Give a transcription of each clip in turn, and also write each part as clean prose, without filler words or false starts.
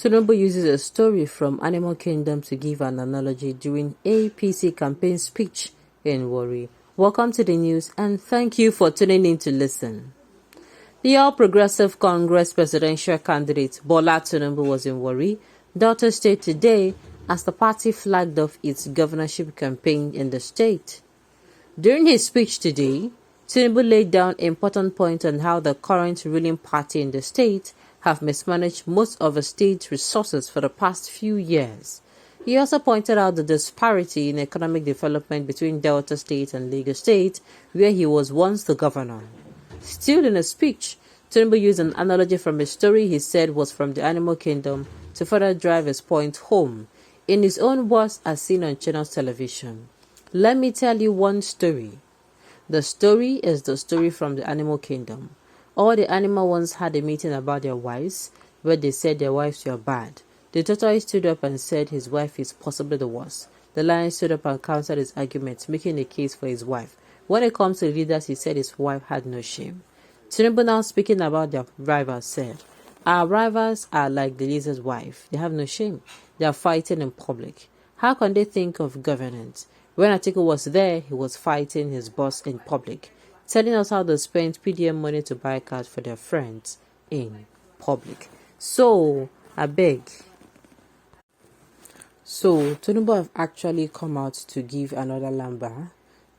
Tinubu uses a story from Animal Kingdom to give an analogy during APC campaign speech in Warri. Welcome to the news and thank you for tuning in to listen. The All Progressive Congress presidential candidate Bola Tinubu was in Warri, Delta State today as the party flagged off its governorship campaign in the state. During his speech today, Tinubu laid down important points on how the current ruling party in the state have mismanaged most of the state's resources for the past few years. He also pointed out the disparity in economic development between Delta State and Lagos State, where he was once the governor. Still in a speech, Tinubu used an analogy from a story he said was from the Animal Kingdom to further drive his point home, in his own words as seen on Channels Television. Let me tell you one story. The story is the story from the Animal Kingdom. All the animal ones had a meeting about their wives, where they said their wives were bad. The tortoise stood up and said his wife is possibly the worst. The lion stood up and countered his argument, making a case for his wife. When it comes to the leaders, he said his wife had no shame. Tinubu, now speaking about their rivals, said, "Our rivals are like the lizard's wife. They have no shame. They are fighting in public. How can they think of governance? When Atiku was there, he was fighting his boss in public, telling us how they spent PDM money to buy cars for their friends in public." So, I beg. So, Tinubu have actually come out to give another lamba,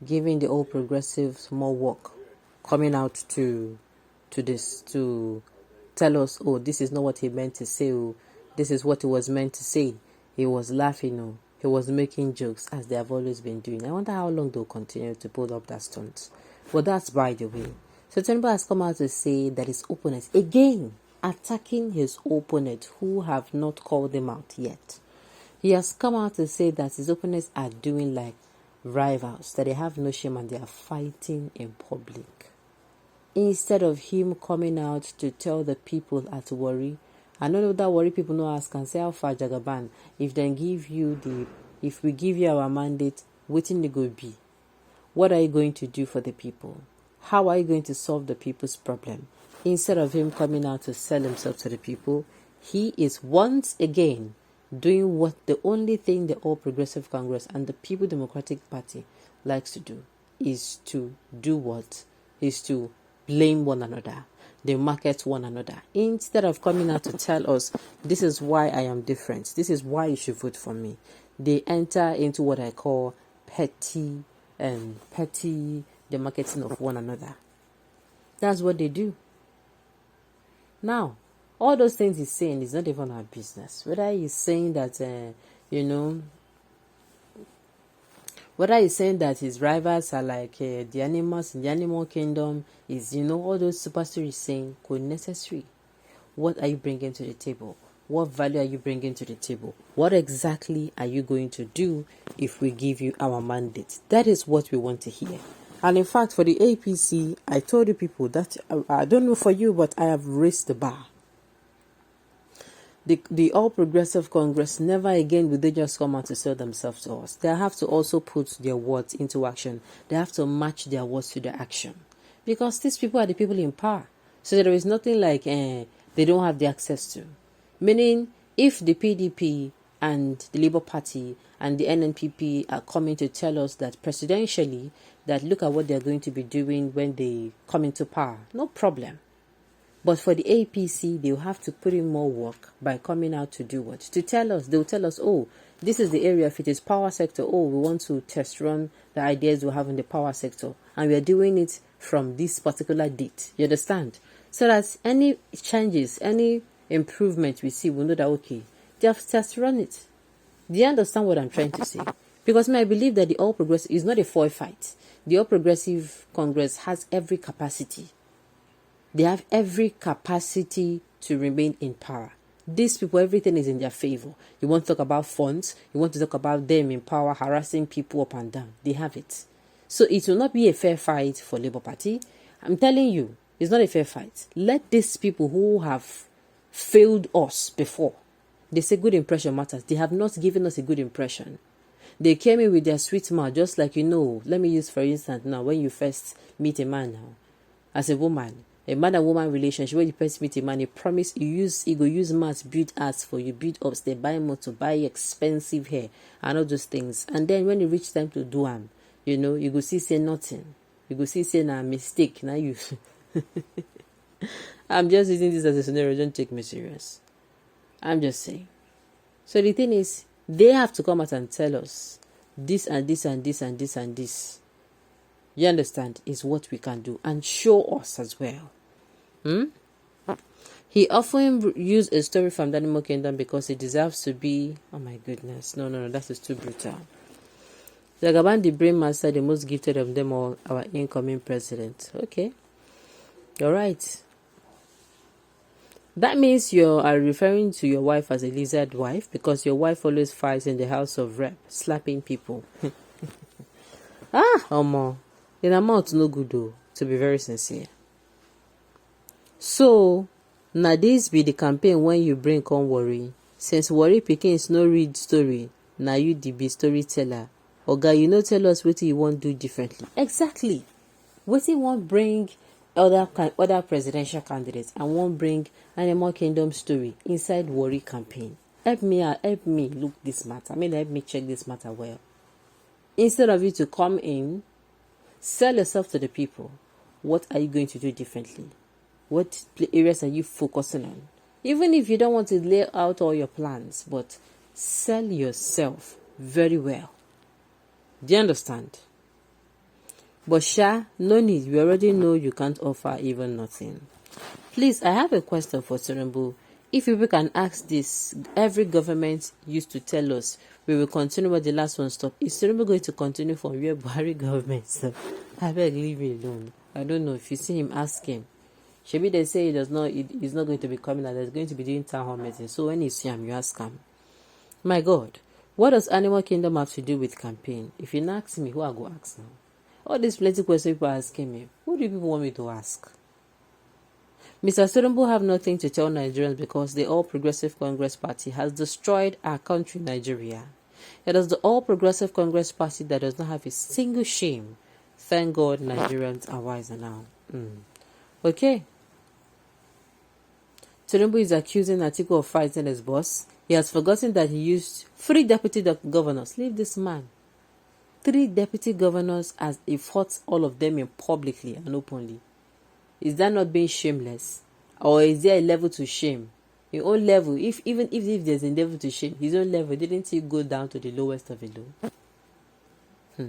giving the All Progressives more work, coming out to tell us, oh, this is not what he meant to say, oh, this is what he was meant to say. He was laughing, oh, he was making jokes, as they have always been doing. I wonder how long they'll continue to pull up that stunt. But that's by the way. So Tinubu has come out to say that his opponents, again, attacking his opponent who have not called him out yet. He has come out to say that his opponents are doing like rivals, that they have no shame and they are fighting in public. Instead of him coming out to tell the people at Warri, I don't know that Warri people no ask and say how far Jagaban, if we give you our mandate, waiting it go be. What are you going to do for the people? How are you going to solve the people's problem? Instead of him coming out to sell himself to the people, he is once again doing what the only thing the All Progressive Congress and the People Democratic Party likes to do, is to do what? Is to blame one another. They market one another. Instead of coming out to tell us, this is why I am different, this is why you should vote for me, they enter into what I call petty, the marketing of one another. That's what they do. Now, all those things he's saying is not even our business. Whether he's saying that, whether he's saying that his rivals are like the animals in the Animal Kingdom, is, all those super stories saying, could necessary. What are you bringing to the table? What value are you bringing to the table? What exactly are you going to do if we give you our mandate? That is what we want to hear. And in fact, for the APC, I told you people that, I don't know for you, but I have raised the bar. The All Progressive Congress, never again will they just come out to sell themselves to us. They have to also put their words into action. They have to match their words to their action. Because these people are the people in power. So there is nothing like they don't have the access to. Meaning, if the PDP and the Labour Party and the NNPP are coming to tell us that presidentially, that look at what they're going to be doing when they come into power, no problem. But for the APC, they'll have to put in more work by coming out to do what? To tell us, they'll tell us, oh, this is the area, if it is power sector, oh, we want to test run the ideas we have in the power sector. And we are doing it from this particular date. You understand? So that any changes, any improvement we see, we know that, okay, they have test run it. Do you understand what I'm trying to say? Because I believe that the All Progressive is not a foil fight. The All Progressive Congress has every capacity. They have every capacity to remain in power. These people, everything is in their favor. You want to talk about funds, you want to talk about them in power, harassing people up and down. They have it. So it will not be a fair fight for Labour Party. I'm telling you, it's not a fair fight. Let these people who have failed us before, they say good impression matters. They have not given us a good impression. They came in with their sweet mouth, just like, let me use for instance now, when you first meet a man now, as a woman, A man and woman relationship where the person meet a man, he promise he go use maths build house for you, build upstairs, buy motor, buy expensive hair and all those things. And then when it reach time to do am, you go see say nothing. You go see say na mistake. Now you I'm just using this as a scenario, don't take me serious. I'm just saying. So the thing is, they have to come out and tell us this and this and this and this and this. You understand? Is what we can do and show us as well. He often used a story from the animal kingdom because it deserves to be. Oh my goodness. No, that is too brutal. Jagaban, the brain master, the most gifted of them all, our incoming president. Okay. All right. That means you are referring to your wife as a lizard wife because your wife always fights in the House of Rep, slapping people. Omo. In amount no good though, to be very sincere. So, now this be the campaign when you bring on worry. Since worry pikin is no read story, now you the be storyteller. Oga, tell us what you want do differently. Exactly. What you want bring other presidential candidates and won't bring animal kingdom story inside worry campaign. Help me look this matter. Help me check this matter well. Instead of you to come in, sell yourself to the people. What are you going to do differently? What areas are you focusing on? Even if you don't want to lay out all your plans, but sell yourself very well. Do you understand? But no need. We already know you can't offer even nothing. Please, I have a question for Tinubu. If people can ask this, every government used to tell us we will continue where the last one stopped. Is Tinubu going to continue from where Buhari government stopped? I beg, leave me alone. I don't know. If you see him, ask him. Maybe they say he's not going to be coming and he's going to be doing town hall meeting. So when you see him, you ask him. My God, what does Animal Kingdom have to do with campaign? If you ask me, who I go ask now? All these plenty questions people are asking me. Who do people want me to ask? Mr. Tinubu have nothing to tell Nigerians because the All Progressive Congress Party has destroyed our country, Nigeria. It is the All Progressive Congress Party that does not have a single shame. Thank God Nigerians are wiser now. Okay. Tinubu is accusing Atiku of fighting his boss. He has forgotten that he used 3 deputy governors. Leave this man. 3 deputy governors as he fought all of them in publicly and openly. Is that not being shameless? Or is there a level to shame? Your own level, even if there's a level to shame, his own level, didn't he go down to the lowest of the low?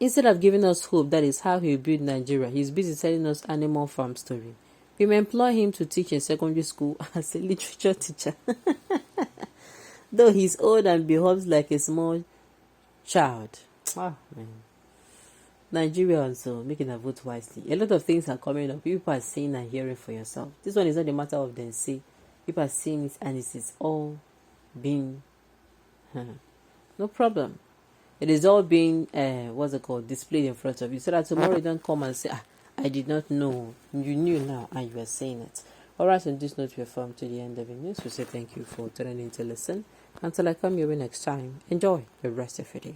Instead of giving us hope, that is how he will build Nigeria, he's busy telling us animal farm story. We may employ him to teach in secondary school as a literature teacher. Though he's old and behaves like a small child. Man. Nigeria also making a vote wisely. A lot of things are coming up. People are seeing and hearing for yourself. This one is not a matter of them say. People are seeing it and it is all being no problem. It is all being displayed in front of you so that tomorrow you don't come and say, I did not know. You knew now and you are saying it. Alright, on this note, we are from to the end of the news. We say thank you for tuning in to listen. Until I come your way next time, enjoy the rest of your day.